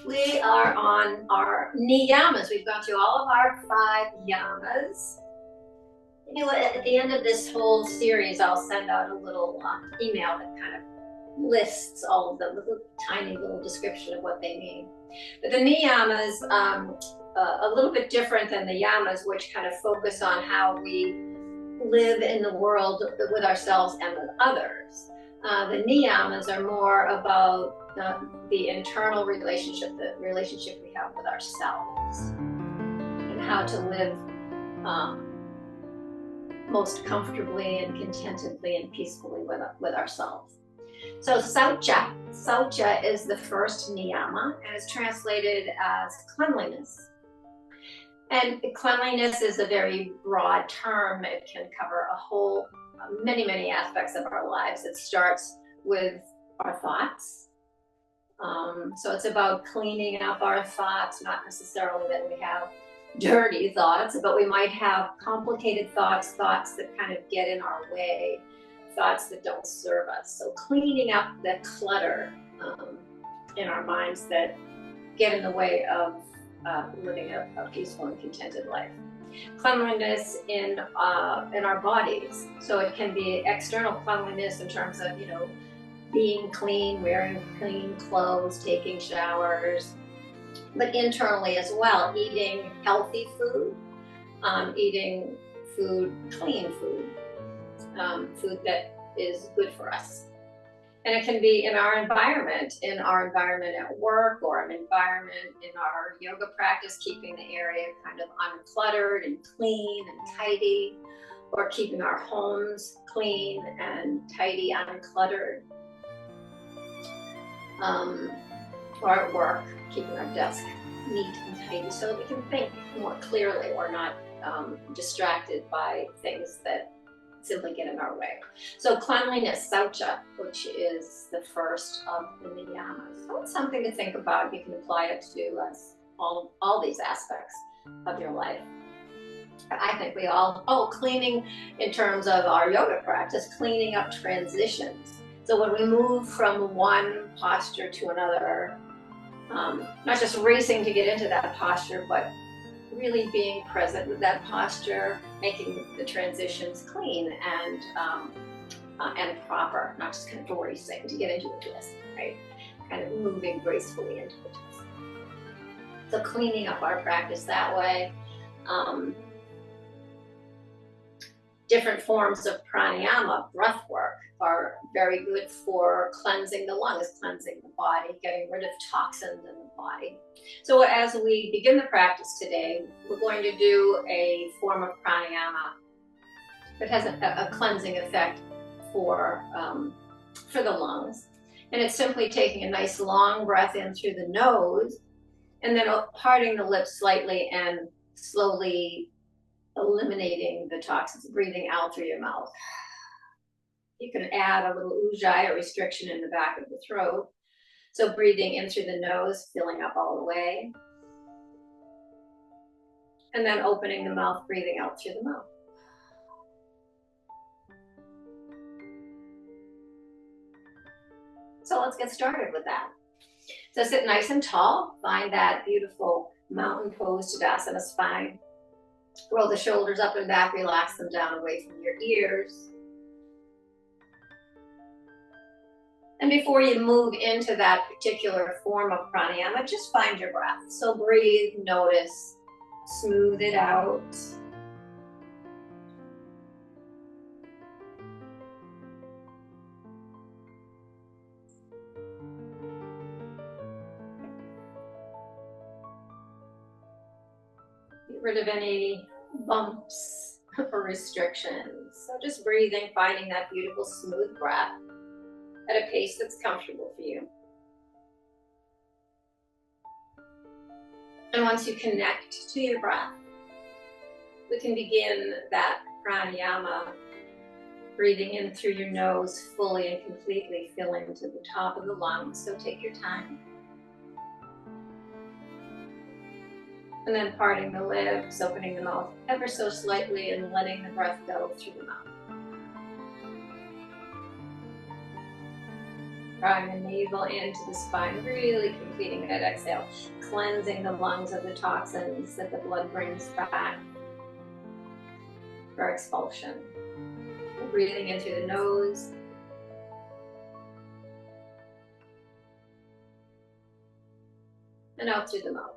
We are on our Niyamas. We've gone through all of our 5 yamas. You know, at the end of this whole series, I'll send out a little email that kind of lists all of them with a tiny little description of what they mean. But the Niyamas, a little bit different than the yamas, which kind of focus on how we live in the world with ourselves and with others. The Niyamas are more about the internal relationship, the relationship we have with ourselves, and how to live most comfortably and contentedly and peacefully with ourselves. So Soucha is the first Niyama, and is translated as cleanliness. And cleanliness is a very broad term. It can cover many aspects of our lives. It starts with our thoughts. So it's about cleaning up our thoughts, not necessarily that we have dirty thoughts, but we might have complicated thoughts that kind of get in our way, thoughts that don't serve us. So cleaning up the clutter in our minds that get in the way of living a peaceful and contented life. Cleanliness in our bodies. So it can be external cleanliness in terms of, being clean, wearing clean clothes, taking showers, but internally as well, eating healthy food, eating clean food, food that is good for us. And it can be in our environment at work, or an environment in our yoga practice, keeping the area kind of uncluttered and clean and tidy, or keeping our homes clean and tidy, uncluttered. Or at work, keeping our desk neat and tidy so that we can think more clearly, or not distracted by things that simply get in our way. So cleanliness, Soucha, which is the first of the Niyamas. So it's something to think about. You can apply it to all these aspects of your life. I think we all, cleaning in terms of our yoga practice, cleaning up transitions. So when we move from one posture to another, not just racing to get into that posture, but really being present with that posture, making the transitions clean and proper, not just kind of racing to get into a twist, right? Kind of moving gracefully into a twist. So cleaning up our practice that way. Different forms of pranayama, breath work, are very good for cleansing the lungs, cleansing the body, getting rid of toxins in the body. So as we begin the practice today, we're going to do a form of pranayama that has a cleansing effect for the lungs. And it's simply taking a nice long breath in through the nose, and then parting the lips slightly and slowly eliminating the toxins, breathing out through your mouth. You can add a little ujjayi, or restriction in the back of the throat. So breathing in through the nose, filling up all the way. And then opening the mouth, breathing out through the mouth. So let's get started with that. So sit nice and tall. Find that beautiful mountain pose, Tadasana spine. Roll the shoulders up and back, relax them down away from your ears. And before you move into that particular form of pranayama, just find your breath. So breathe, notice, smooth it out. Get rid of any bumps or restrictions. So just breathing, finding that beautiful smooth breath at a pace that's comfortable for you. And once you connect to your breath, we can begin that pranayama, breathing in through your nose fully and completely, filling to the top of the lungs. So take your time. And then parting the lips, opening the mouth ever so slightly, and letting the breath go through the mouth. Drawing the navel into the spine, really completing that exhale, cleansing the lungs of the toxins that the blood brings back for expulsion. Breathing in through the nose. And out through the mouth.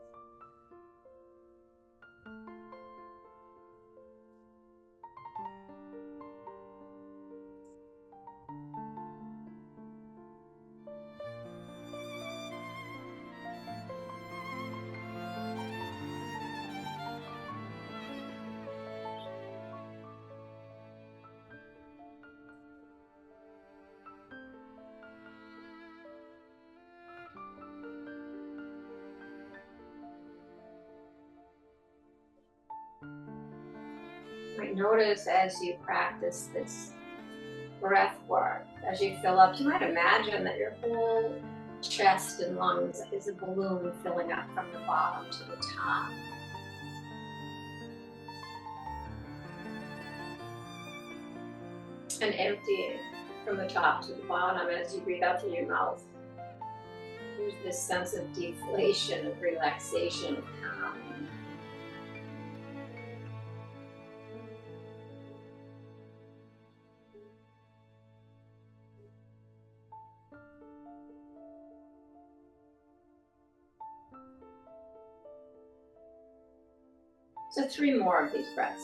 You might notice as you practice this breath work, as you fill up, you might imagine that your whole chest and lungs is a balloon filling up from the bottom to the top. And emptying from the top to the bottom as you breathe out through your mouth. There's this sense of deflation, of relaxation, of calm. So 3 more of these breaths.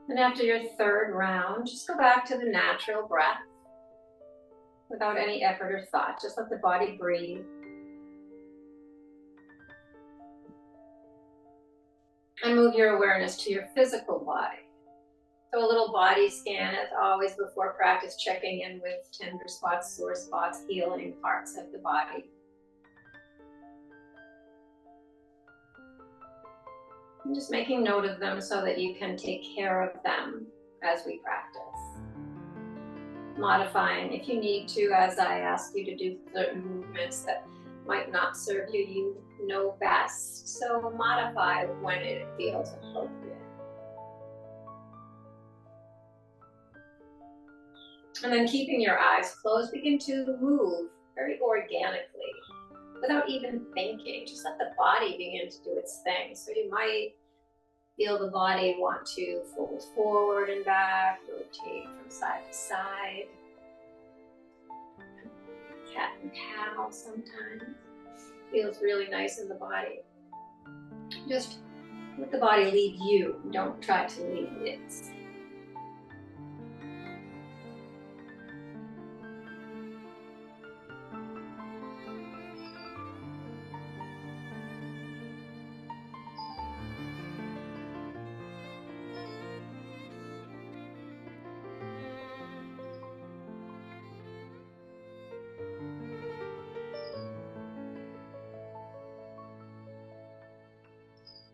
And after your 3rd round, just go back to the natural breath without any effort or thought. Just let the body breathe. And move your awareness to your physical body. So a little body scan as always before practice, checking in with tender spots, sore spots, healing parts of the body. And just making note of them so that you can take care of them as we practice. Modifying if you need to, as I ask you to do certain movements that might not serve you, you know best. So modify when it feels appropriate. And then keeping your eyes closed, begin to move very organically. Without even thinking, just let the body begin to do its thing. So you might feel the body want to fold forward and back, rotate from side to side. Cat and cow sometimes. Feels really nice in the body. Just let the body lead you. Don't try to lead it.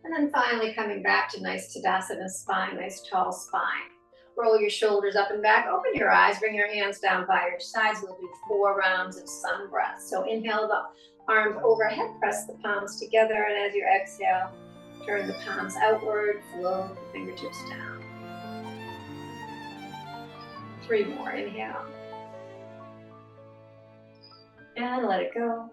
And then finally coming back to nice Tadasana spine, nice tall spine. Roll your shoulders up and back, open your eyes, bring your hands down by your sides. We'll do 4 rounds of sun breath. So inhale the arms overhead, press the palms together, and as you exhale, turn the palms outward, flow the fingertips down. 3 more, inhale. And let it go.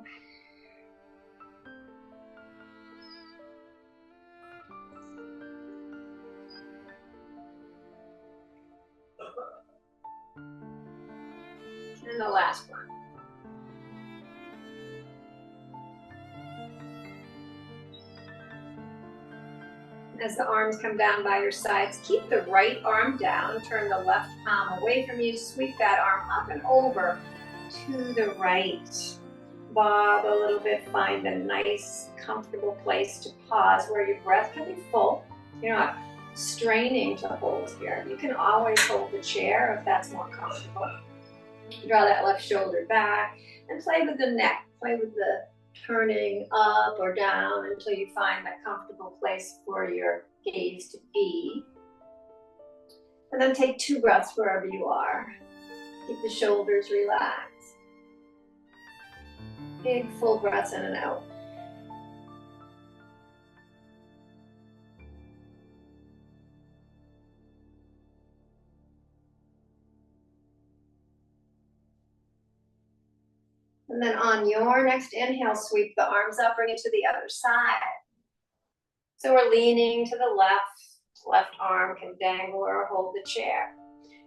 And the last one. As the arms come down by your sides, keep the right arm down, turn the left palm away from you, sweep that arm up and over to the right. Bob a little bit, find a nice, comfortable place to pause where your breath can be full. You're not straining to hold here. You can always hold the chair if that's more comfortable. Draw that left shoulder back and play with the neck, play with the turning up or down until you find that comfortable place for your gaze to be. And then take 2 breaths wherever you are. Keep the shoulders relaxed. Big full breaths in and out. And then on your next inhale, sweep the arms up, bring it to the other side. So we're leaning to the left arm can dangle or hold the chair.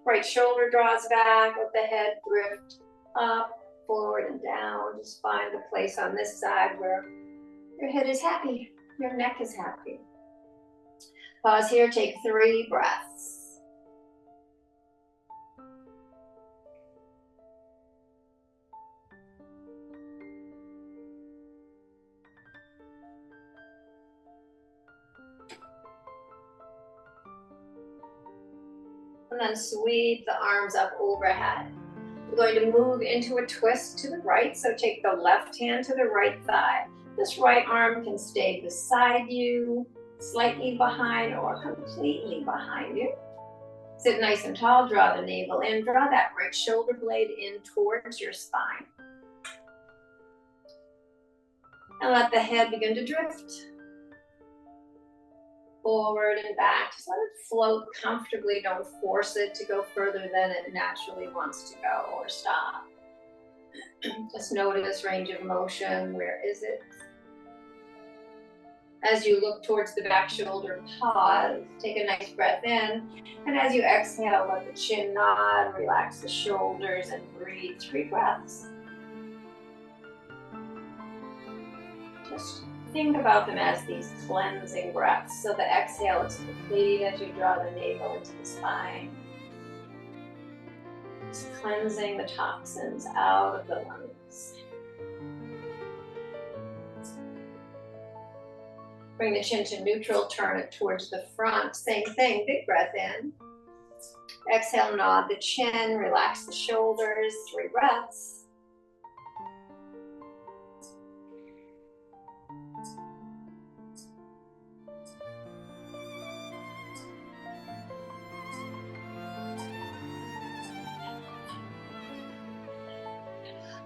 Right shoulder draws back, let the head drift up, forward and down. Just find the place on this side where your head is happy, your neck is happy. Pause here, take 3 breaths. And then sweep the arms up overhead. We're going to move into a twist to the right, so take the left hand to the right thigh. This right arm can stay beside you, slightly behind, or completely behind you. Sit nice and tall, draw the navel in, draw that right shoulder blade in towards your spine. And let the head begin to drift forward and back. Just let it float comfortably. Don't force it to go further than it naturally wants to go or stop. Just notice range of motion. Where is it? As you look towards the back shoulder, pause. Take a nice breath in. And as you exhale, let the chin nod, relax the shoulders, and breathe 3 breaths. Just think about them as these cleansing breaths. So the exhale is complete as you draw the navel into the spine. Just cleansing the toxins out of the lungs. Bring the chin to neutral, turn it towards the front. Same thing, big breath in. Exhale, nod the chin, relax the shoulders, 3 breaths.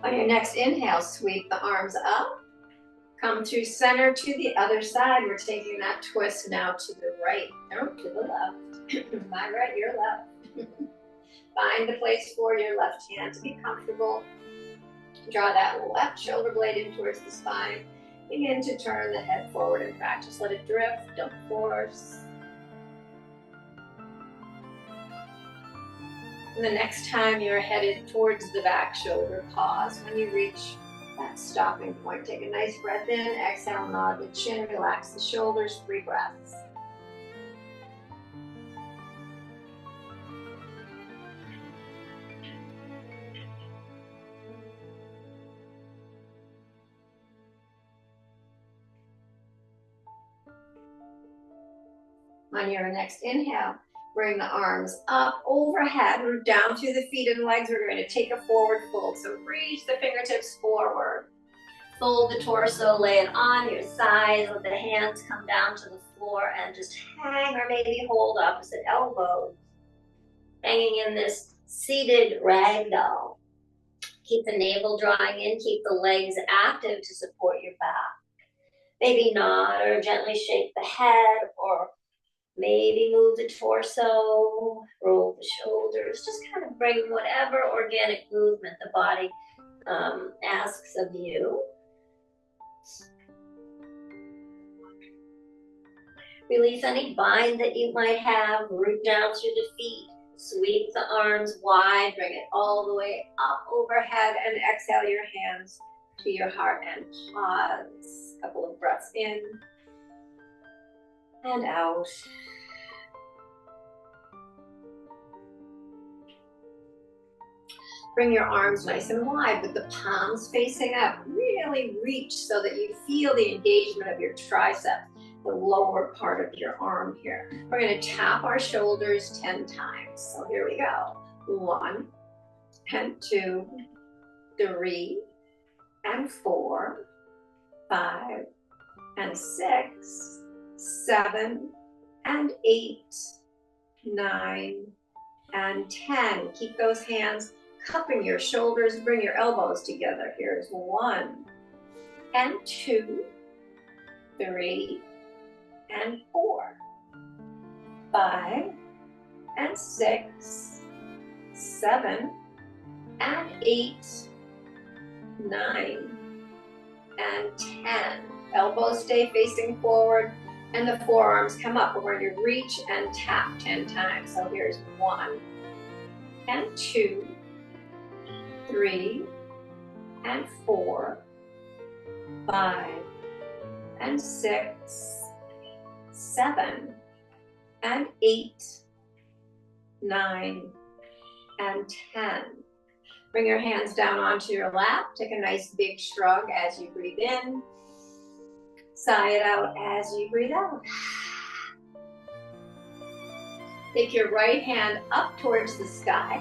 On your next inhale, sweep the arms up. Come through center to the other side. We're taking that twist now to the right, no, to the left. My right, your left. Find the place for your left hand to be comfortable. Draw that left shoulder blade in towards the spine. Begin to turn the head forward and back. Just let it drift, don't force. And the next time you're headed towards the back shoulder, pause. When you reach that stopping point, take a nice breath in, exhale, nod the chin, relax the shoulders, 3 breaths. On your next inhale, bring the arms up overhead, root down through the feet and legs. We're going to take a forward fold. So reach the fingertips forward. Fold the torso, lay it on your thighs. Let the hands come down to the floor and just hang or maybe hold opposite elbows. Hanging in this seated ragdoll. Keep the navel drawing in, keep the legs active to support your back. Maybe nod or gently shake the head, or maybe move the torso, roll the shoulders. Just kind of bring whatever organic movement the body asks of you. Release any bind that you might have. Root down through the feet. Sweep the arms wide. Bring it all the way up overhead. And exhale your hands to your heart and pause. A couple of breaths in and out. Bring your arms nice and wide with the palms facing up. Really reach so that you feel the engagement of your triceps, the lower part of your arm here. We're going to tap our shoulders 10 times. So here we go. 1 and 2, 3 and 4 5, and 6, 7, and 8, 9, and 10. Keep those hands cupping your shoulders. Bring your elbows together. Here's 1, and 2, 3, and 4, 5, and 6, 7, and 8, 9, and 10. Elbows stay facing forward and the forearms come up. We're going to reach and tap 10 times. So here's 1, and 2, 3, and 4, 5, and 6, 7, and 8, 9, and 10. Bring your hands down onto your lap. Take a nice big shrug as you breathe in. Sigh it out as you breathe out. Take your right hand up towards the sky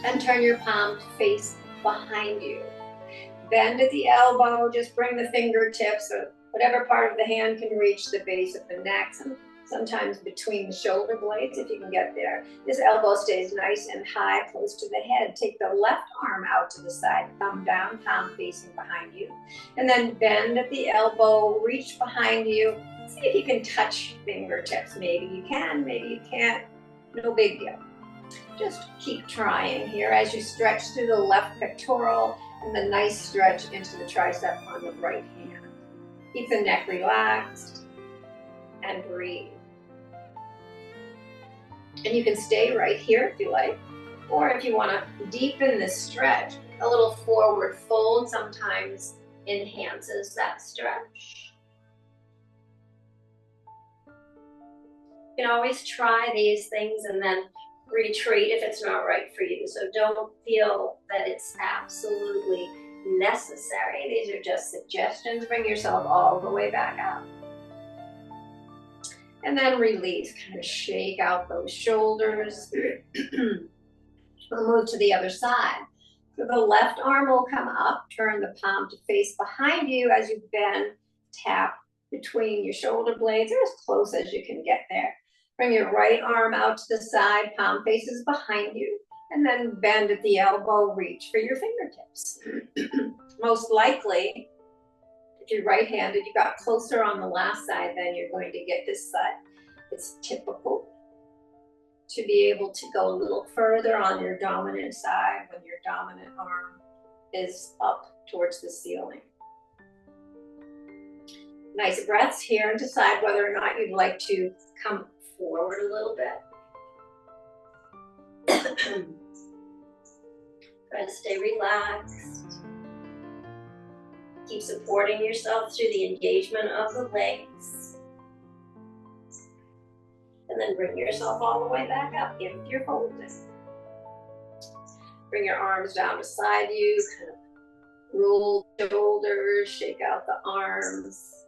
and turn your palm to face behind you. Bend at the elbow. Just bring the fingertips or whatever part of the hand can reach the base of the neck. Sometimes between the shoulder blades, if you can get there. This elbow stays nice and high, close to the head. Take the left arm out to the side, thumb down, palm facing behind you. And then bend at the elbow, reach behind you. See if you can touch fingertips. Maybe you can, maybe you can't. No big deal. Just keep trying here as you stretch through the left pectoral and the nice stretch into the tricep on the right hand. Keep the neck relaxed and breathe. And you can stay right here if you like, or if you want to deepen this stretch, a little forward fold sometimes enhances that stretch. You can always try these things and then retreat if it's not right for you. So don't feel that it's absolutely necessary. These are just suggestions. Bring yourself all the way back up. And then release, kind of shake out those shoulders. We'll move to the other side. So the left arm will come up, turn the palm to face behind you as you bend, tap between your shoulder blades, or as close as you can get there. Bring your right arm out to the side, palm faces behind you, and then bend at the elbow, reach for your fingertips. Most likely, if you're right-handed, you got closer on the last side than you're going to get this side. It's typical to be able to go a little further on your dominant side when your dominant arm is up towards the ceiling. Nice breaths here, and decide whether or not you'd like to come forward a little bit. Try to stay relaxed. Keep supporting yourself through the engagement of the legs. And then bring yourself all the way back up if you're holding. Bring your arms down beside you, kind of roll the shoulders, shake out the arms.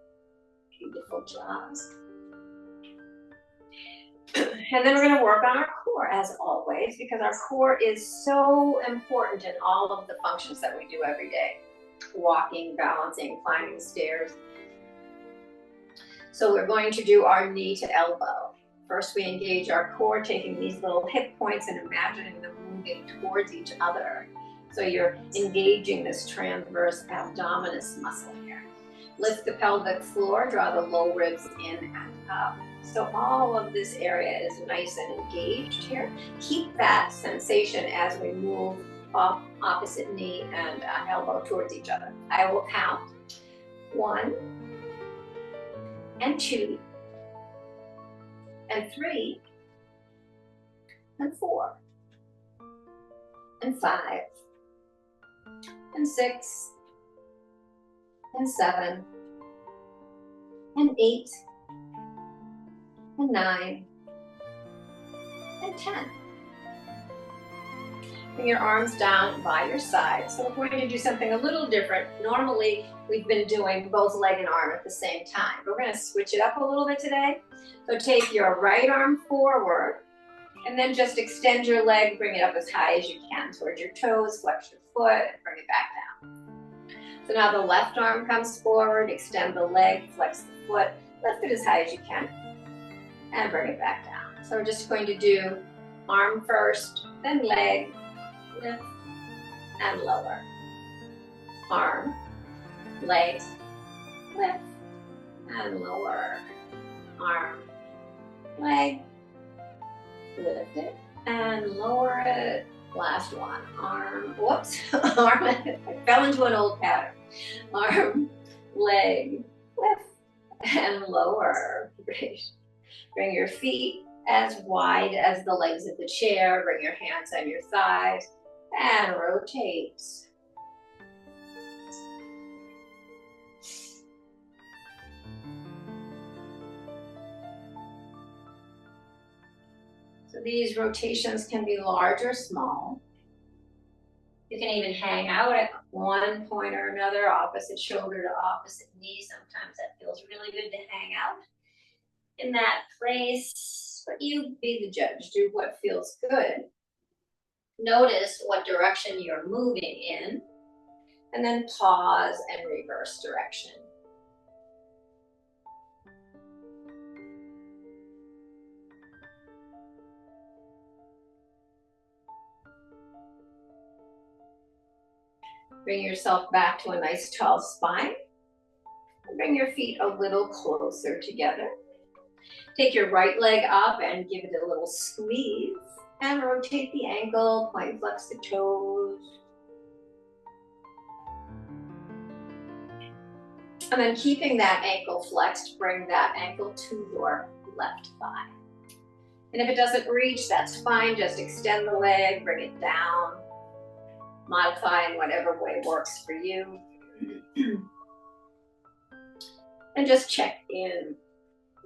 Beautiful job. And then we're going to work on our core as always, because our core is so important in all of the functions that we do every day. Walking, balancing, climbing stairs. So we're going to do our knee to elbow. First we engage our core, taking these little hip points and imagining them moving towards each other. So you're engaging this transverse abdominis muscle here. Lift the pelvic floor, draw the low ribs in and up. So all of this area is nice and engaged here. Keep that sensation as we move up opposite knee and elbow towards each other. I will count 1 and 2 and 3 and 4 and 5 and 6 and 7 and 8 and 9 and 10. Bring your arms down by your side. So we're going to do something a little different. Normally, we've been doing both leg and arm at the same time. But we're going to switch it up a little bit today. So take your right arm forward, and then just extend your leg, bring it up as high as you can towards your toes, flex your foot, and bring it back down. So now the left arm comes forward, extend the leg, flex the foot, lift it as high as you can, and bring it back down. So we're just going to do arm first, then leg, lift, and lower. Arm, leg, lift, and lower. Arm, leg, lift it, and lower it. Last one, arm, whoops, arm, I fell into an old pattern. Arm, leg, lift, and lower. Great. Bring your feet as wide as the legs of the chair. Bring your hands on your thighs and rotate. So these rotations can be large or small. You can even hang out at one point or another, opposite shoulder to opposite knee. Sometimes that feels really good to hang out in that place, but you be the judge. Do what feels good. Notice what direction you're moving in, and then pause and reverse direction. Bring yourself back to a nice tall spine. And bring your feet a little closer together. Take your right leg up and give it a little squeeze. And rotate the ankle, point and flex the toes. And then keeping that ankle flexed, bring that ankle to your left thigh. And if it doesn't reach, that's fine. Just extend the leg, bring it down. Modify in whatever way works for you. And just check in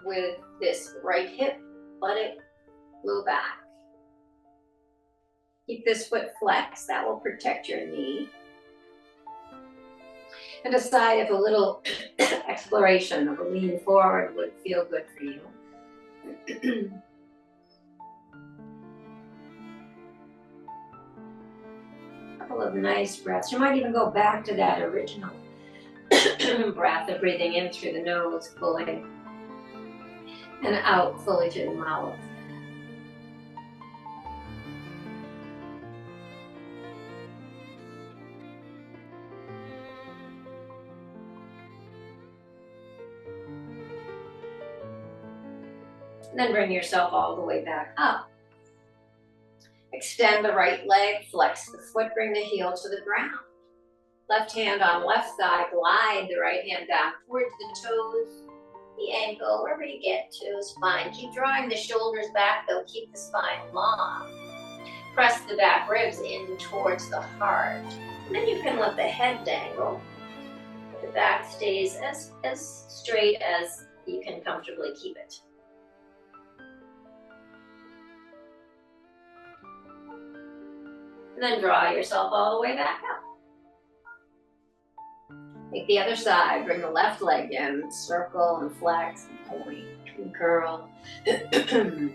with this right hip, let it blow back. Keep this foot flexed, that will protect your knee. And decide if a little exploration of a lean forward would feel good for you. Couple of nice breaths. You might even go back to that original breath of breathing in through the nose, fully, and out fully through the mouth. And then bring yourself all the way back up. Extend the right leg, flex the foot, bring the heel to the ground. Left hand on left thigh, glide the right hand down towards the toes, the ankle, wherever you get to is fine. Keep drawing the shoulders back though, keep the spine long. Press the back ribs in towards the heart. And then you can let the head dangle. The back stays as straight as you can comfortably keep it. And then draw yourself all the way back up. Take the other side, bring the left leg in, circle and flex and point and curl. And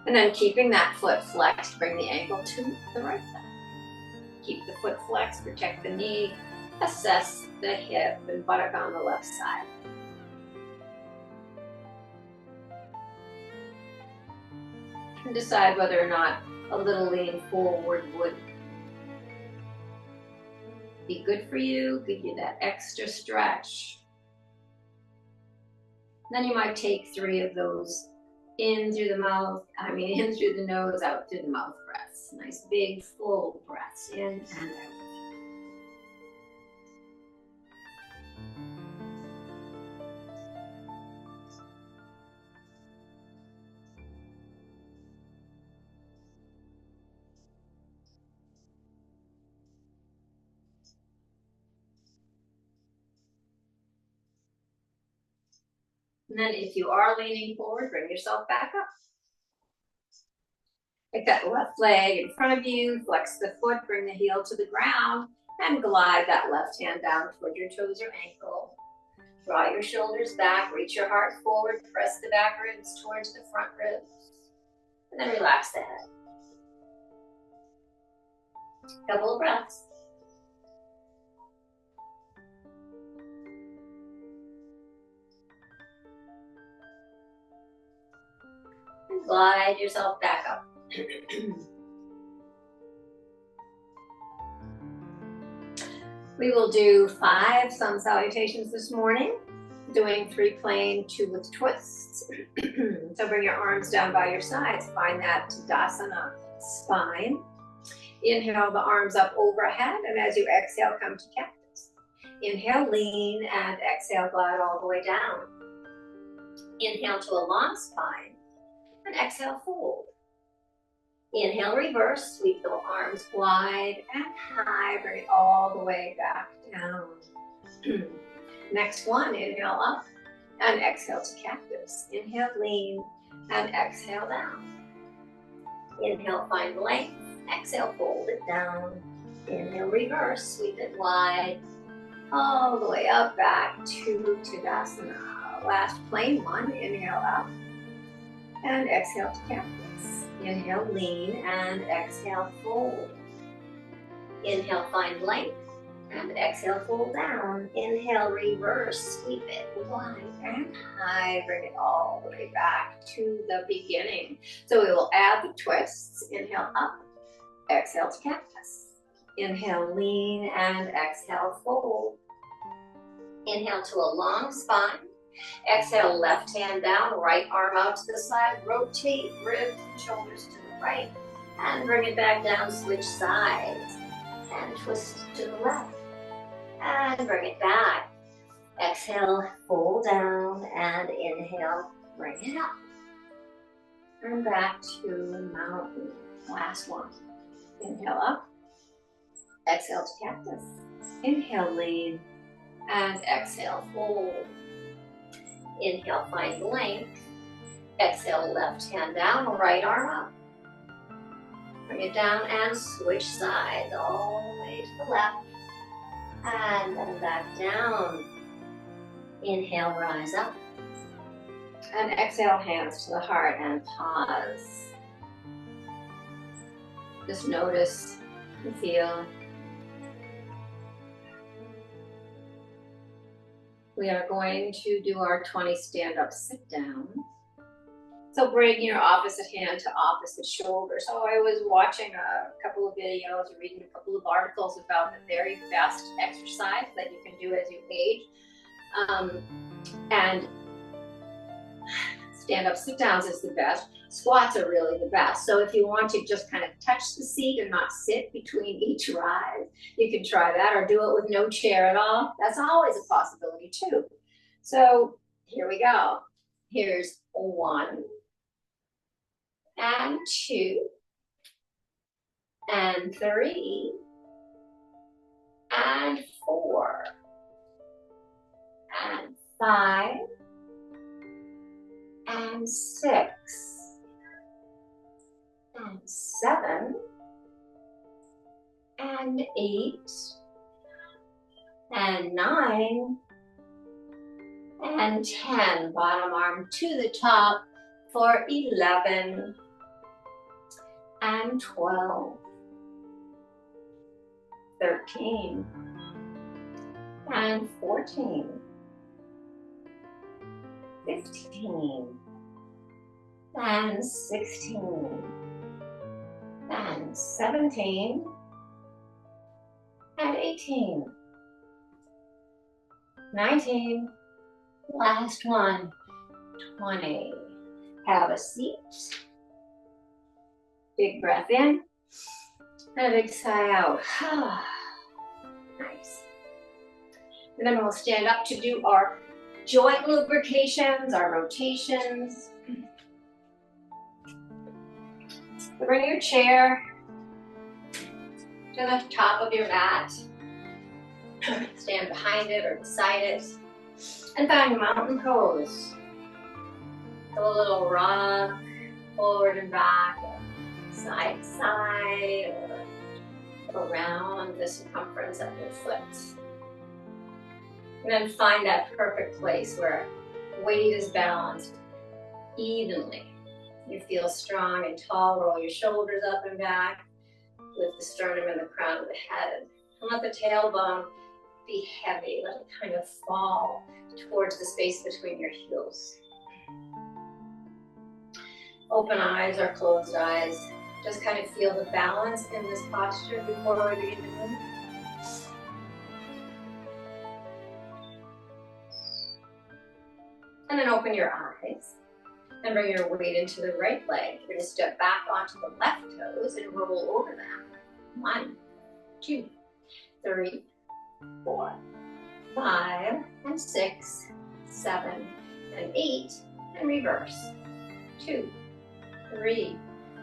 then keeping that foot flexed, bring the ankle to the right thigh. Keep the foot flexed, protect the knee, assess the hip and buttock on the left side. And decide whether or not a little lean forward would be good for you, give you that extra stretch. Then you might take 3 of those in through the mouth, in through the nose, out through the mouth breaths. Nice big full breaths in and out. And then if you are leaning forward, bring yourself back up. Take that left leg in front of you, flex the foot, bring the heel to the ground, and glide that left hand down toward your toes or ankle. Draw your shoulders back, reach your heart forward, press the back ribs towards the front ribs, and then relax the head. Couple of breaths. And glide yourself back up. We will do 5 sun salutations this morning, doing 3 plain, 2 with twists. So bring your arms down by your sides, find that Tadasana spine. Inhale the arms up overhead, and as you exhale, come to cactus. Inhale, lean, and exhale, glide all the way down. Inhale to a long spine, and exhale, fold. Inhale, reverse, sweep the arms wide and high, bring it all the way back down. Next one, inhale up and exhale to cactus. Inhale, lean, and exhale down. Inhale, find length. Exhale, fold it down. Inhale, reverse, sweep it wide, all the way up, back to Tadasana. Last plain one, inhale up and exhale to cactus. Inhale, lean, and exhale, fold. Inhale, find length, and exhale, fold down. Inhale, reverse, sweep it wide and high, bring it all the way back to the beginning. So we will add the twists. Inhale up, exhale to cactus. Inhale, lean, and exhale, fold. Inhale to a long spine. Exhale, left hand down, right arm out to the side. Rotate ribs and shoulders to the right. And bring it back down, switch sides. And twist to the left. And bring it back. Exhale, fold down, and inhale, bring it up. And back to mountain. Last one. Inhale up. Exhale to cactus. Inhale, lean, and exhale, fold. Inhale, find length. Exhale, left hand down, right arm up. Bring it down and switch sides all the way to the left. And then back down. Inhale, rise up. And exhale, hands to the heart and pause. Just notice and feel. We are going to do our 20 stand-up sit-downs. So bring your opposite hand to opposite shoulder. So I was watching a couple of videos, reading a couple of articles about the very best exercise that you can do as you age. And stand-up sit-downs is the best. Squats are really the best. So if you want to just kind of touch the seat and not sit between each rise, you can try that, or do it with no chair at all. That's always a possibility too. So here we go. Here's 1 and 2 and 3 and 4 and 5 and 6 and 7 and 8 and 9 and 10. Bottom arm to the top for 11 and 12, 13 and 14, 15 and 16 and 17 and 18, 19, last one, 20. Have a seat. Big breath in and big sigh out. Nice. And then we'll stand up to do our joint lubrications, our rotations. So bring your chair to the top of your mat. Stand behind it or beside it. And find mountain pose. So a little rock, forward and back, side to side, or around the circumference of your foot. And then find that perfect place where weight is balanced evenly. You feel strong and tall, roll your shoulders up and back. Lift the sternum and the crown of the head. And let the tailbone be heavy. Let it kind of fall towards the space between your heels. Open eyes or closed eyes. Just kind of feel the balance in this posture before we begin to move. And then open your eyes and bring your weight into the right leg. You're going to step back onto the left toes and roll over them. 1, 2, 3, 4, 5, and 6, 7, and 8, and reverse. 2, 3,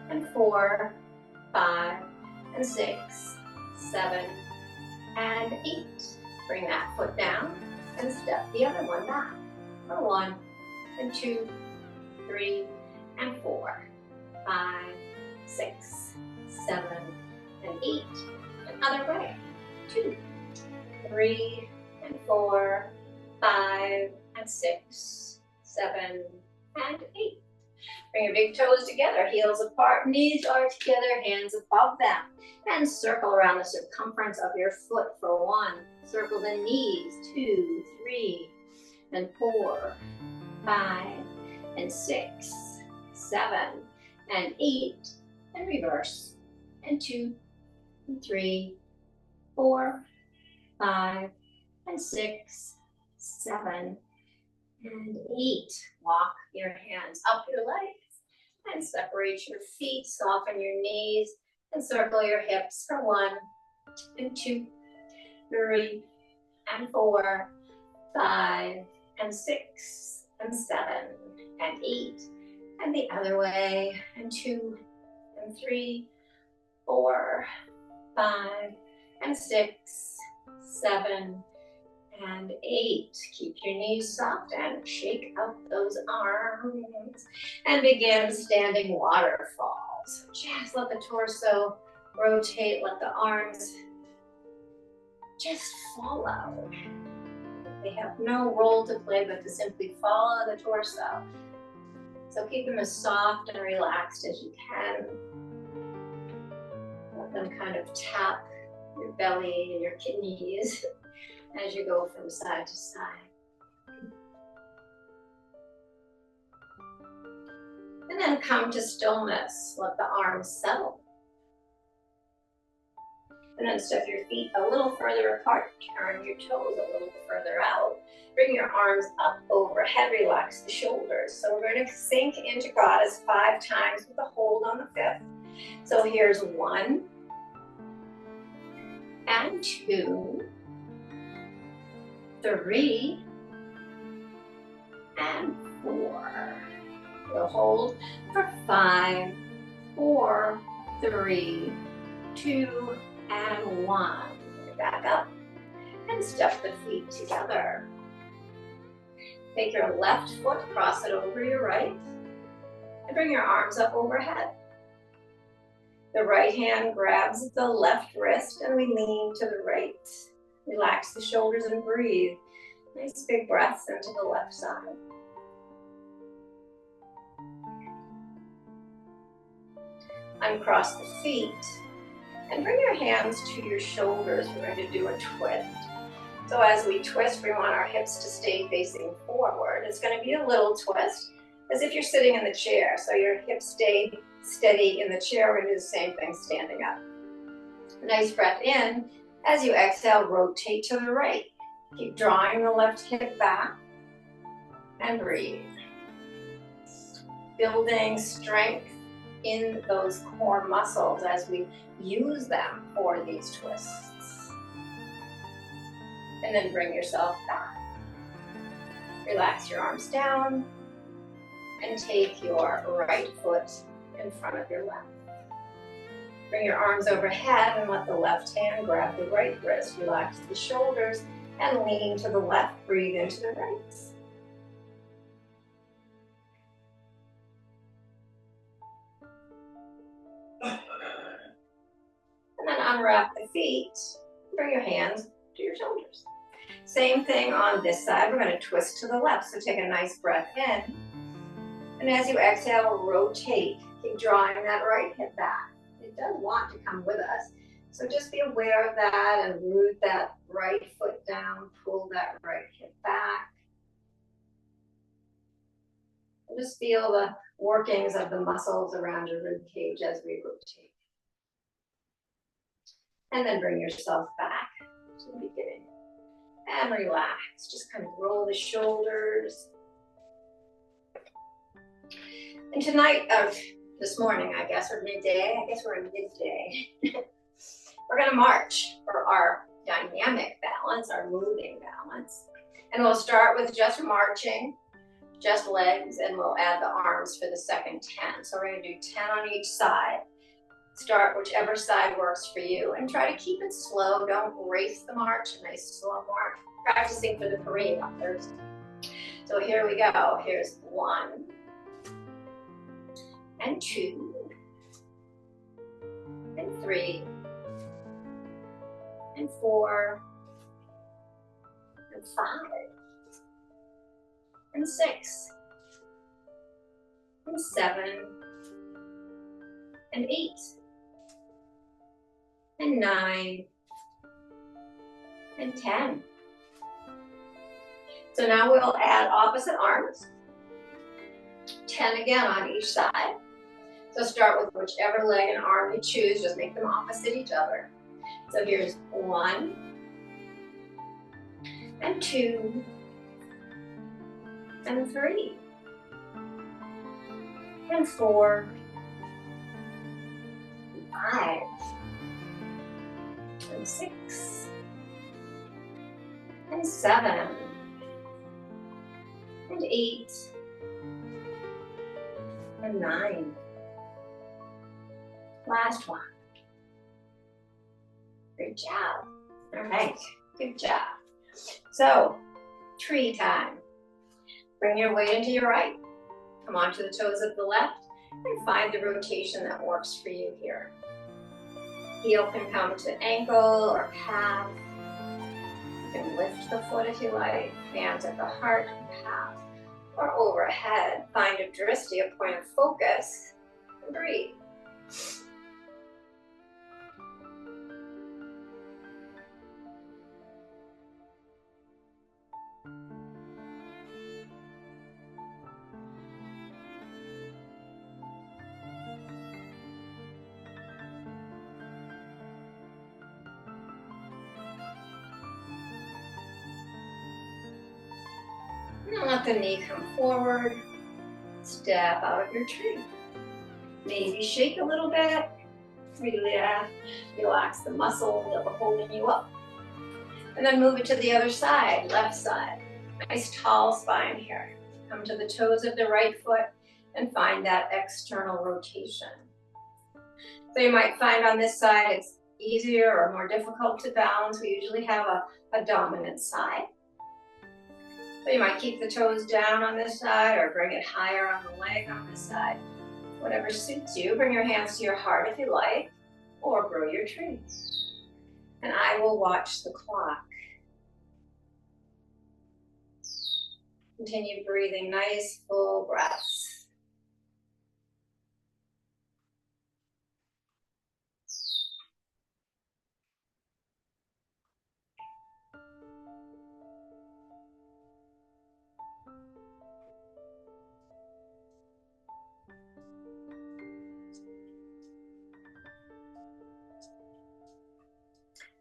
and 4, 5, and 6, 7, and 8. Bring that foot down and step the other one back. 1, and 2, 3, and 4, 5, 6, 7, and 8. Another way. 2, 3, and 4, 5, and 6, 7, and 8. Bring your big toes together, heels apart, knees are together, hands above them. And circle around the circumference of your foot for 1. Circle the knees, 2, 3, and 4, 5, and 6, 7, and 8, and reverse. And 2, and 3, 4, 5, and 6, 7, and 8. Walk your hands up your legs and separate your feet, soften your knees, and circle your hips for 1, and 2, 3, and 4, 5, and 6, and 7, and 8, and the other way, and 2, and 3, 4, 5, and 6, 7, and 8. Keep your knees soft and shake out those arms and begin standing waterfalls. Just let the torso rotate, let the arms just follow. They have no role to play but to simply follow the torso. So keep them as soft and relaxed as you can. Let them kind of tap your belly and your kidneys as you go from side to side. And then come to stillness. Let the arms settle. And then step your feet a little further apart. Turn your toes a little further out. Bring your arms up overhead. Relax the shoulders. So we're going to sink into Goddess 5 times with a hold on the 5th. So here's 1, and 2, 3, and 4. We'll hold for 5, 4, 3, 2, and 1. Back up and step the feet together. Take your left foot, cross it over your right, and bring your arms up overhead. The right hand grabs the left wrist and we lean to the right. Relax the shoulders and breathe. Nice big breaths into the left side. Uncross the feet and bring your hands to your shoulders. We're going to do a twist. So as we twist, we want our hips to stay facing forward. It's going to be a little twist, as if you're sitting in the chair. So your hips stay steady in the chair. We're going to do the same thing standing up. Nice breath in. As you exhale, rotate to the right. Keep drawing the left hip back and breathe. Building strength in those core muscles as we use them for these twists. And then bring yourself back. Relax your arms down and take your right foot in front of your left. Bring your arms overhead and let the left hand grab the right wrist. Relax the shoulders and lean to the left. Breathe into the right. And then unwrap the feet. Bring your hands to your shoulders. Same thing on this side. We're going to twist to the left. So take a nice breath in. And as you exhale, rotate. Keep drawing that right hip back. It does want to come with us. So just be aware of that and root that right foot down, pull that right hip back. And just feel the workings of the muscles around your rib cage as we rotate. And then bring yourself back to the beginning. And relax, just kind of roll the shoulders. And tonight, this morning, I guess, or midday, I guess we're in midday. We're gonna march for our dynamic balance, our moving balance. And we'll start with just marching, just legs, and we'll add the arms for the second 10. So we're gonna do 10 on each side. Start whichever side works for you and try to keep it slow. Don't race the march, a nice slow march. Practicing for the parade on Thursday. So here we go. Here's 1 and 2 and 3 and 4 and 5 and 6 and 7 and 8 and 9 and 10. So now we'll add opposite arms, 10 again on each side. So start with whichever leg and arm you choose, just make them opposite each other. So here's 1 and 2 and 3 and 4 and 5 and 6 and 7 and 8 and 9. Last one. Good job. All right, good job. So, tree time. Bring your weight into your right. Come onto the toes of the left and find the rotation that works for you here. Heel can come to ankle or calf. You can lift the foot if you like. Hands at the heart and calf. Or overhead. Find a drishti, a point of focus, and breathe. And let the knee come forward. Step out of your tree. Maybe shake a little bit. Relax the muscles that were holding you up. And then move it to the other side, left side. Nice tall spine here. Come to the toes of the right foot and find that external rotation. So you might find on this side it's easier or more difficult to balance. We usually have a dominant side. So you might keep the toes down on this side or bring it higher on the leg on this side. Whatever suits you. Bring your hands to your heart if you like, or grow your tree. And I will watch the clock. Continue breathing nice, full breaths.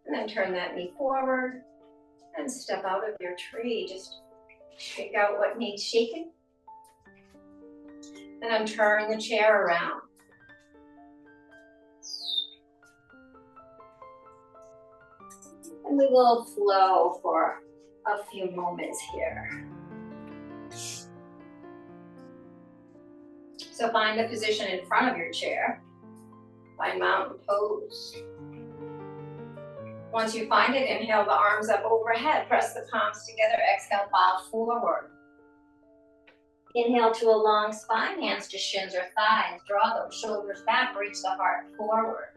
And then turn that knee forward and step out of your tree. Just shake out what needs shaking. And then turn the chair around. And we will flow for a few moments here. So find the position in front of your chair. Find mountain pose. Once you find it, inhale the arms up overhead. Press the palms together. Exhale, bow forward. Inhale to a long spine. Hands to shins or thighs. Draw those shoulders back. Reach the heart forward.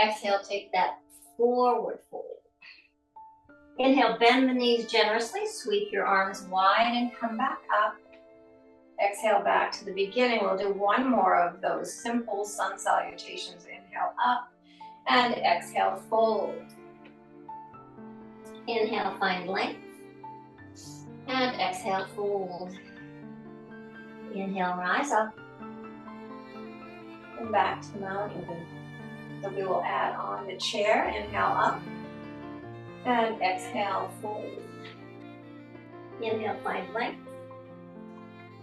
Exhale, take that forward fold. Inhale, bend the knees generously. Sweep your arms wide and come back up. Exhale back to the beginning. We'll do one more of those simple sun salutations. Inhale up and exhale, fold. Inhale, find length. And exhale, fold. Inhale, rise up. And back to mountain. So we will add on the chair. Inhale up. And exhale, fold. Inhale, find length.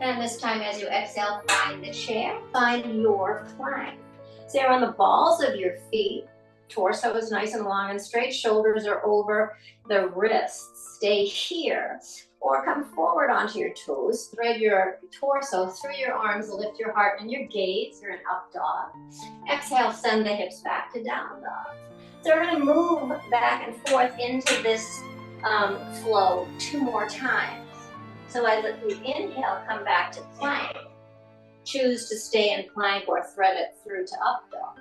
And this time as you exhale, find the chair. Find your plank. So you're on the balls of your feet. Torso is nice and long and straight. Shoulders are over the wrists. Stay here. Or come forward onto your toes. Thread your torso through your arms. Lift your heart and your gaze. You're in up dog. Exhale, send the hips back to down dog. So we're going to move back and forth into this flow 2 more times. So as you inhale, come back to plank. Choose to stay in plank or thread it through to up dog.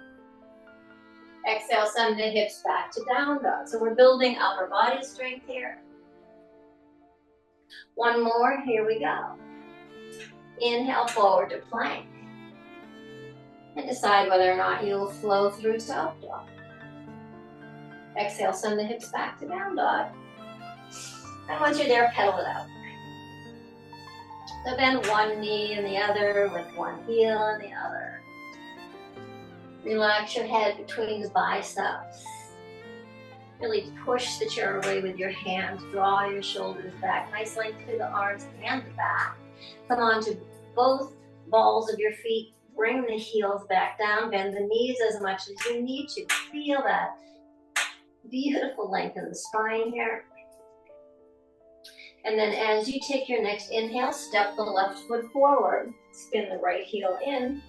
Exhale, send the hips back to down dog. So we're building upper body strength here. One more, here we go. Inhale forward to plank. And decide whether or not you'll flow through to up dog. Exhale, send the hips back to down dog. And once you're there, pedal it out. So bend one knee and the other with one heel and the other. Relax your head between the biceps. Really push the chair away with your hands. Draw your shoulders back. Nice length through the arms and the back. Come on to both balls of your feet. Bring the heels back down. Bend the knees as much as you need to. Feel that beautiful length in the spine here. And then as you take your next inhale, step the left foot forward. Spin the right heel in.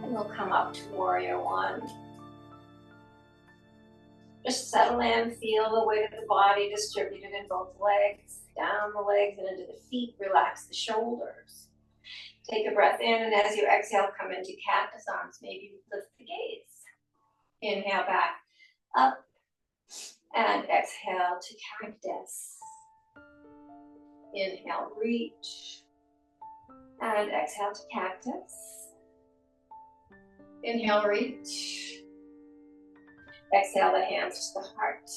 And we'll come up to warrior one. Just settle in, feel the weight of the body distributed in both legs, down the legs and into the feet. Relax the shoulders. Take a breath in, and as you exhale, come into cactus arms. Maybe lift the gaze. Inhale back, up, and exhale to cactus. Inhale, reach, and exhale to cactus. Inhale, reach. Exhale the hands to the heart.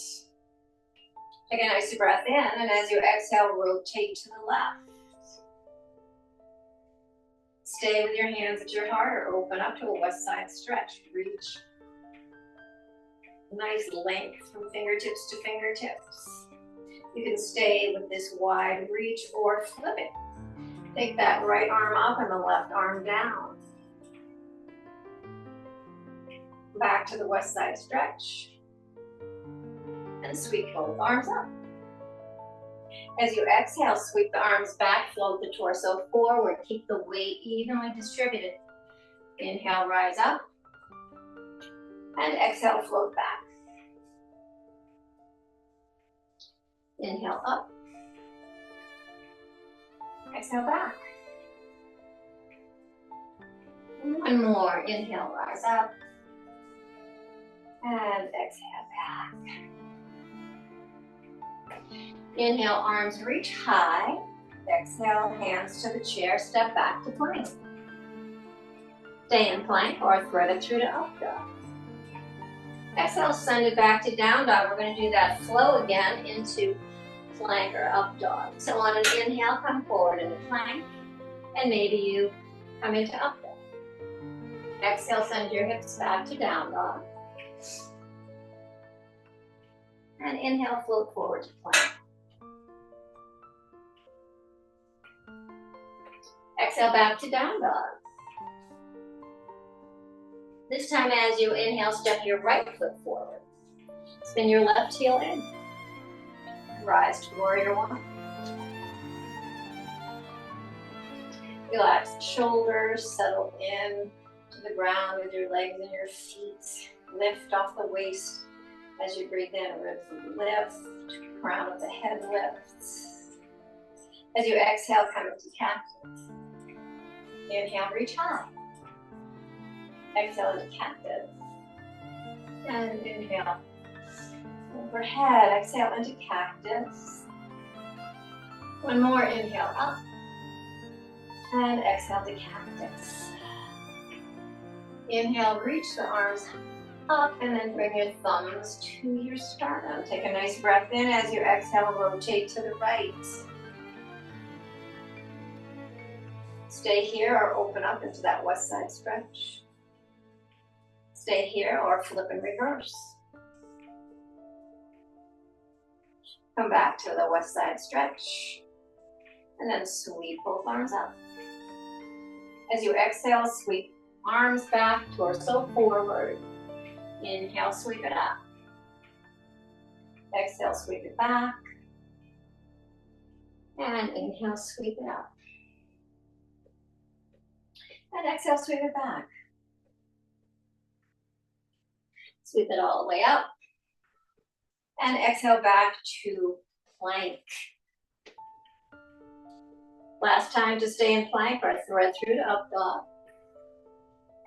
Take a nice breath in, and as you exhale, rotate to the left. Stay with your hands at your heart or open up to a west side stretch. Reach. Nice length from fingertips to fingertips. You can stay with this wide reach or flip it. Take that right arm up and the left arm down. Back to the west side stretch. And sweep both arms up. As you exhale, sweep the arms back, float the torso forward. Keep the weight evenly distributed. Inhale, rise up. And exhale, float back. Inhale up. Exhale back. One more. Inhale, rise up. And exhale back. Inhale, arms reach high. Exhale, hands to the chair. Step back to plank. Stay in plank or thread it through to up dog. Exhale, send it back to down dog. We're going to do that flow again into plank or up dog. So on an inhale, come forward into plank. And maybe you come into up dog. Exhale, send your hips back to down dog. And inhale, float forward to plank. Exhale, back to down dog. This time as you inhale, step your right foot forward. Spin your left heel in. Rise to warrior one. Relax the shoulders, settle in to the ground with your legs and your feet. Lift off the waist as you breathe in. Ribs lift, crown of the head lifts. As you exhale, come into cactus. Inhale, reach high. Exhale into cactus. And inhale overhead. Exhale into cactus. One more. Inhale up. And exhale to cactus. Inhale, reach the arms up and then bring your thumbs to your sternum. Take a nice breath in. As you exhale, rotate to the right. Stay here or open up into that west side stretch. Stay here or flip and reverse. Come back to the west side stretch. And then sweep both arms up. As you exhale, sweep arms back, torso forward. Inhale, sweep it up. Exhale, sweep it back. And inhale, sweep it up. And exhale, sweep it back. Sweep it all the way up. And exhale back to plank. Last time to stay in plank or thread through to up dog.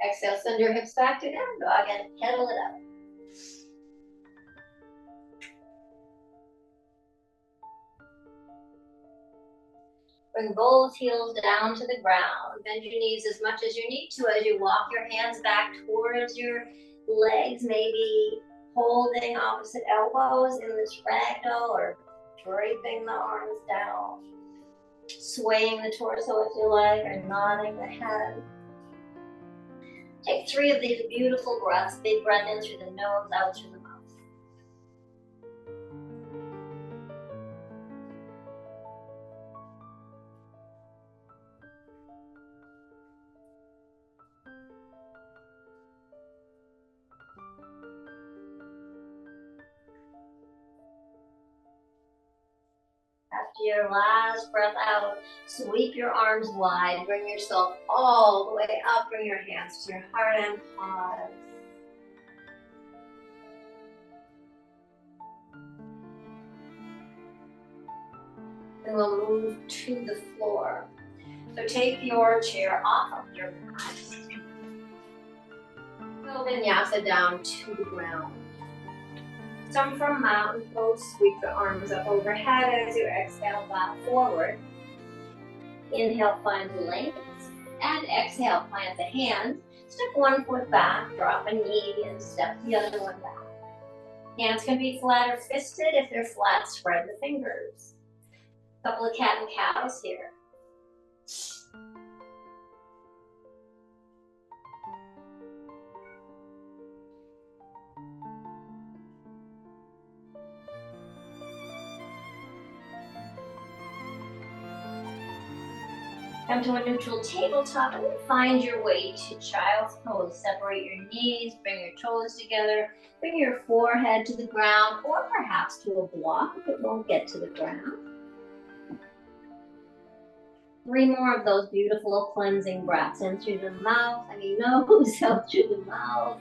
Exhale, send your hips back to down dog and pedal it up. Bring both heels down to the ground. Bend your knees as much as you need to as you walk your hands back towards your legs, maybe holding opposite elbows in this ragdoll or draping the arms down. Swaying the torso if you like, or nodding the head. Take 3 of these beautiful breaths. Big breath in through the nose, out through the mouth. After your last breath out, sweep your arms wide. Bring yourself all the way up. Bring your hands to your heart and pause. And we'll move to the floor. So take your chair off of your mat. So vinyasa down to the ground. Some from mountain pose, sweep the arms up overhead as you exhale, bow forward. Inhale, find length, and exhale, plant the hands. Step 1 foot back, drop a knee, and step the other one back. Hands can be flat or fisted. If they're flat, spread the fingers. Couple of cat and cows here. Come to a neutral tabletop and find your way to child's pose. Separate your knees, bring your toes together, bring your forehead to the ground, or perhaps to a block if it won't get to the ground. 3 more of those beautiful cleansing breaths in through the mouth, nose, out through the mouth.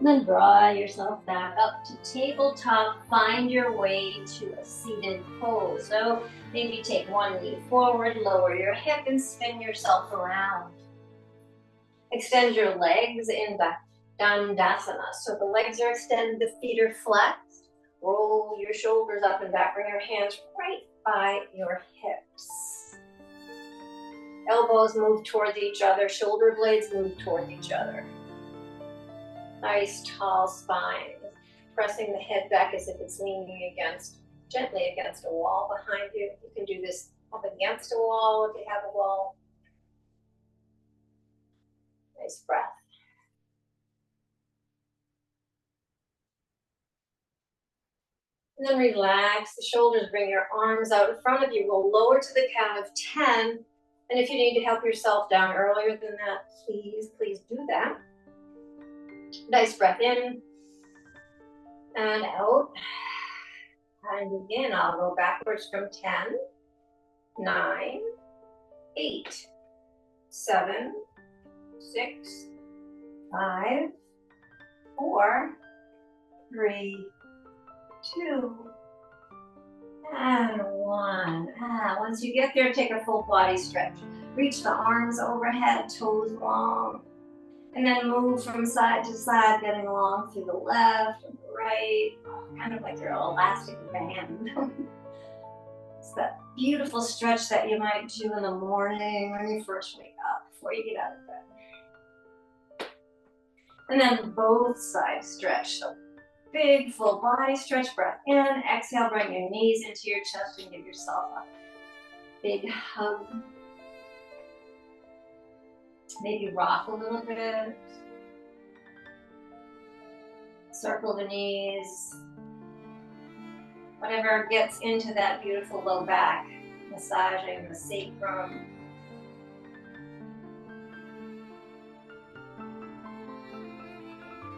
Then draw yourself back up to tabletop. Find your way to a seated pose. So maybe take 1 knee forward, lower your hip, and spin yourself around. Extend your legs in Dandasana. So the legs are extended, the feet are flexed. Roll your shoulders up and back. Bring your hands right by your hips. Elbows move towards each other. Shoulder blades move towards each other. Nice tall spine, pressing the head back as if it's leaning gently against a wall behind you. You can do this up against a wall if you have a wall. Nice breath. And then relax the shoulders, bring your arms out in front of you. We'll lower to the count of 10. And if you need to help yourself down earlier than that, please do that. Nice breath in and out. And again, I'll go backwards from 10, 9, 8, 7, 6, 5, 4, 3, 2, And one. Once you get there, take a full body stretch. Reach the arms overhead, toes long. And then move from side to side, getting along through the left and the right. Kind of like your elastic band. It's that beautiful stretch that you might do in the morning when you first wake up, before you get out of bed. And then both sides stretch. So big full body stretch, breath in, exhale, bring your knees into your chest and give yourself a big hug. Maybe rock a little bit. Circle the knees. Whatever gets into that beautiful low back, massaging the sacrum.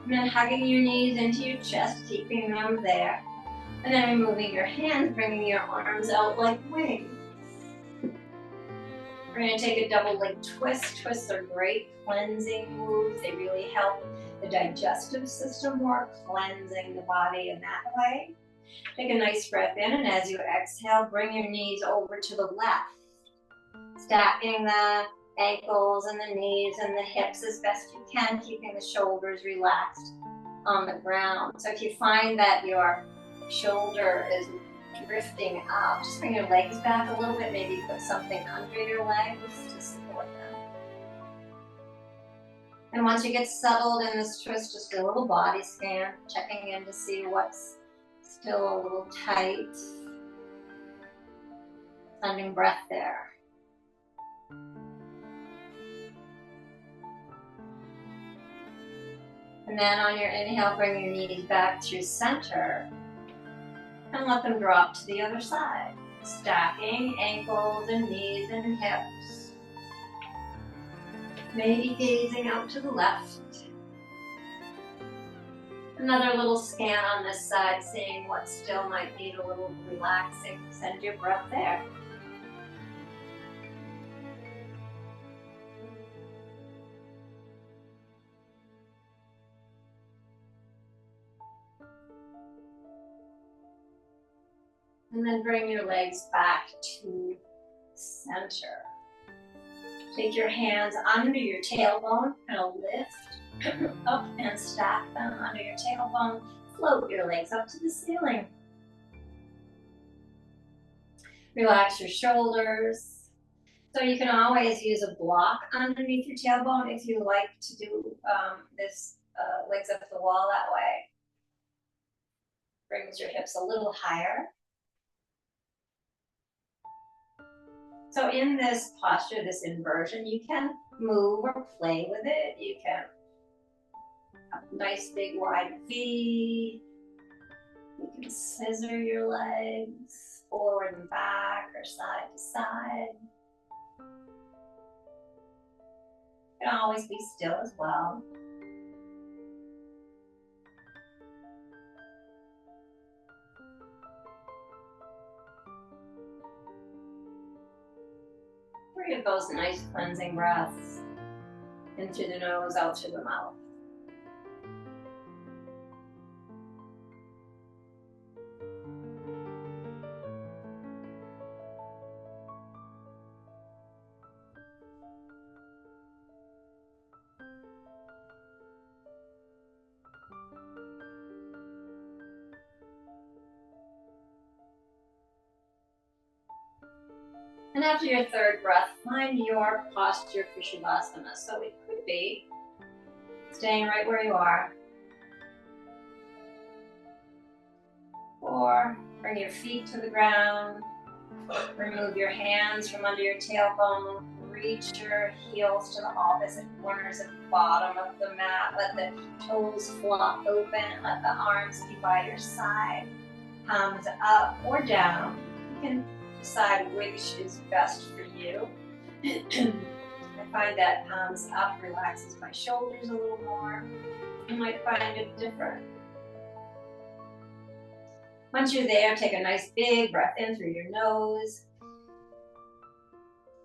And then hugging your knees into your chest, keeping them there. And then removing your hands, bringing your arms out like wings. We're going to take a double leg twist. Twists are great cleansing moves. They really help the digestive system work, cleansing the body in that way. Take a nice breath in, and as you exhale, bring your knees over to the left. Stacking the ankles and the knees and the hips as best you can, keeping the shoulders relaxed on the ground. So if you find that your shoulder is drifting up, just bring your legs back a little bit, maybe put something under your legs to support them. And once you get settled in this twist, just do a little body scan, checking in to see what's still a little tight. Sending breath there. And then on your inhale, bring your knees back through center and let them drop to the other side. Stacking ankles and knees and hips. Maybe gazing out to the left. Another little scan on this side, seeing what still might need a little relaxing. Send your breath there. And then bring your legs back to center. Take your hands under your tailbone and lift up and stack them under your tailbone. Float your legs up to the ceiling. Relax your shoulders. So you can always use a block underneath your tailbone if you like to do this legs up the wall that way. Brings your hips a little higher. So in this posture, this inversion, you can move or play with it. You can have nice big wide feet. You can scissor your legs forward and back or side to side. You can always be still as well. Three of those nice cleansing breaths. In through the nose, out through the mouth. And after your third breath, find your posture for Shavasana. So it could be staying right where you are. Or bring your feet to the ground. Remove your hands from under your tailbone. Reach your heels to the opposite corners at the bottom of the mat. Let the toes flop open. Let the arms be by your side. Palms up or down. You can decide which is best for you. I find that palms up relaxes my shoulders a little more. You might find it different. Once you're there, take a nice big breath in through your nose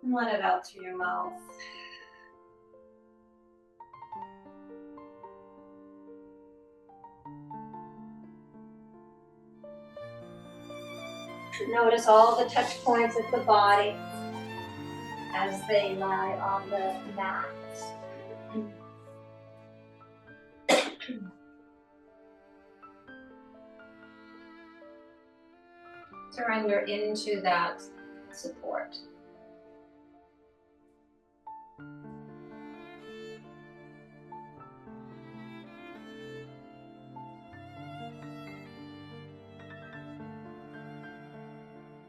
and let it out through your mouth. Notice all the touch points of the body as they lie on the mat. Surrender into that support.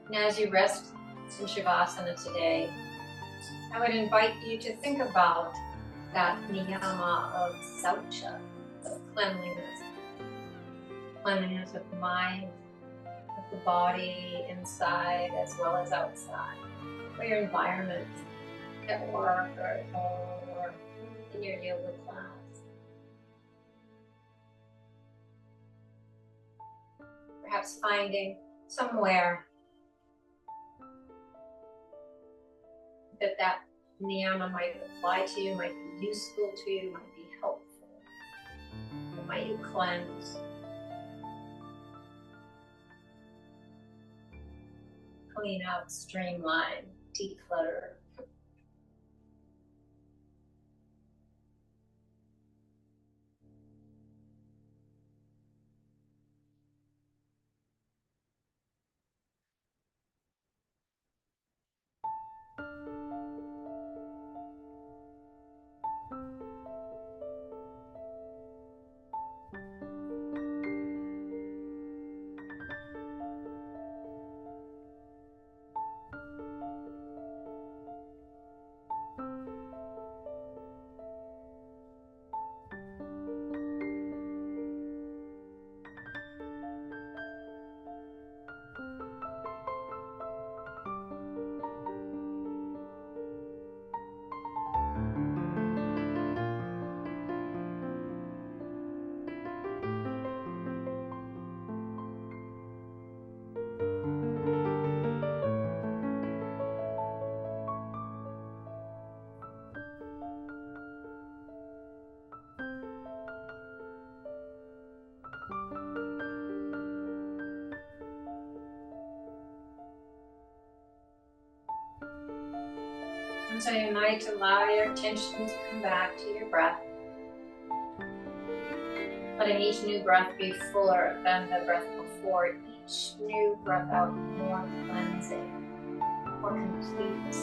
And as you rest in Shavasana today, I would invite you to think about that Niyama of Soucha, of cleanliness. Cleanliness of the mind, of the body, inside as well as outside. Or your environment, at work or at home or in your yoga class. Perhaps finding somewhere that Niyama might apply to you, might be useful to you, might be helpful. Or might you cleanse, clean up, streamline, declutter. And so you might allow your attention to come back to your breath. Letting each new breath be fuller than the breath before. Each new breath out more cleansing, more complete.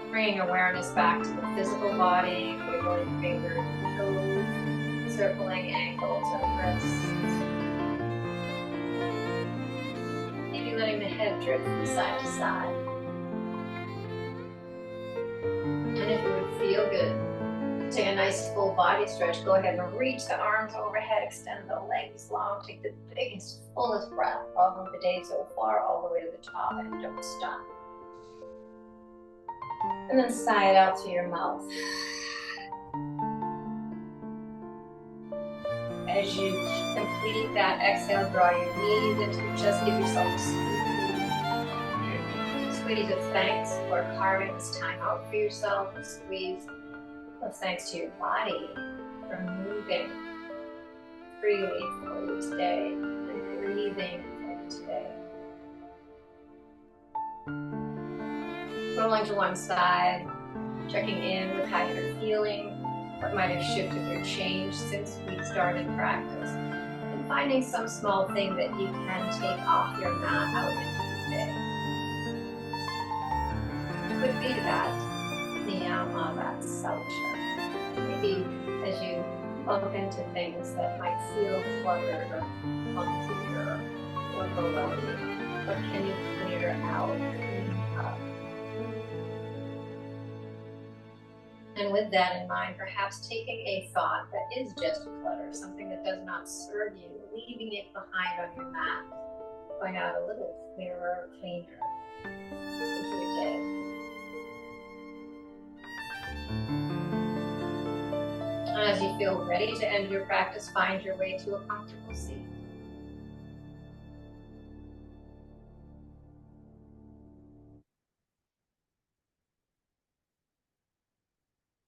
Bringing awareness back to the physical body, wiggling fingers and toes, circling ankles and wrists. Maybe letting the head drift from side to side. And if it would feel good, take a nice full body stretch. Go ahead and reach the arms overhead, extend the legs long, take the biggest, fullest breath of the day so far, all the way to the top, and don't stop. And then sigh it out through your mouth. As you complete that exhale, draw your knees into your chest, give yourself a squeeze. Squeeze of thanks for carving this time out for yourself. A squeeze of thanks to your body for moving freely for you today and breathing for you today. Rolling to one side, checking in with how you're feeling, what might have shifted or changed since we started practice, and finding some small thing that you can take off your mat out into the day. It could be that Niyama, that Soucha. Maybe as you bump into things that might feel cluttered or unclear or overwhelming, what can you clear out, clean up? And with that in mind, perhaps taking a thought that is just clutter, something that does not serve you, leaving it behind on your mat, going out a little clearer, cleaner into your day. And as you feel ready to end your practice, find your way to a comfortable seat.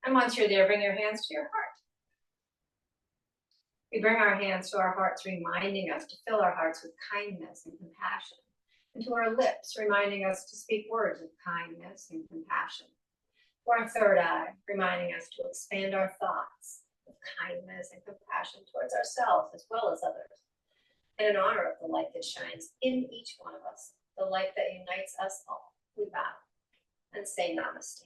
And once you're there, bring your hands to your heart. We bring our hands to our hearts, reminding us to fill our hearts with kindness and compassion, and to our lips, reminding us to speak words of kindness and compassion. To our third eye, reminding us to expand our thoughts with kindness and compassion towards ourselves as well as others. And in honor of the light that shines in each one of us, the light that unites us all, we bow and say namaste.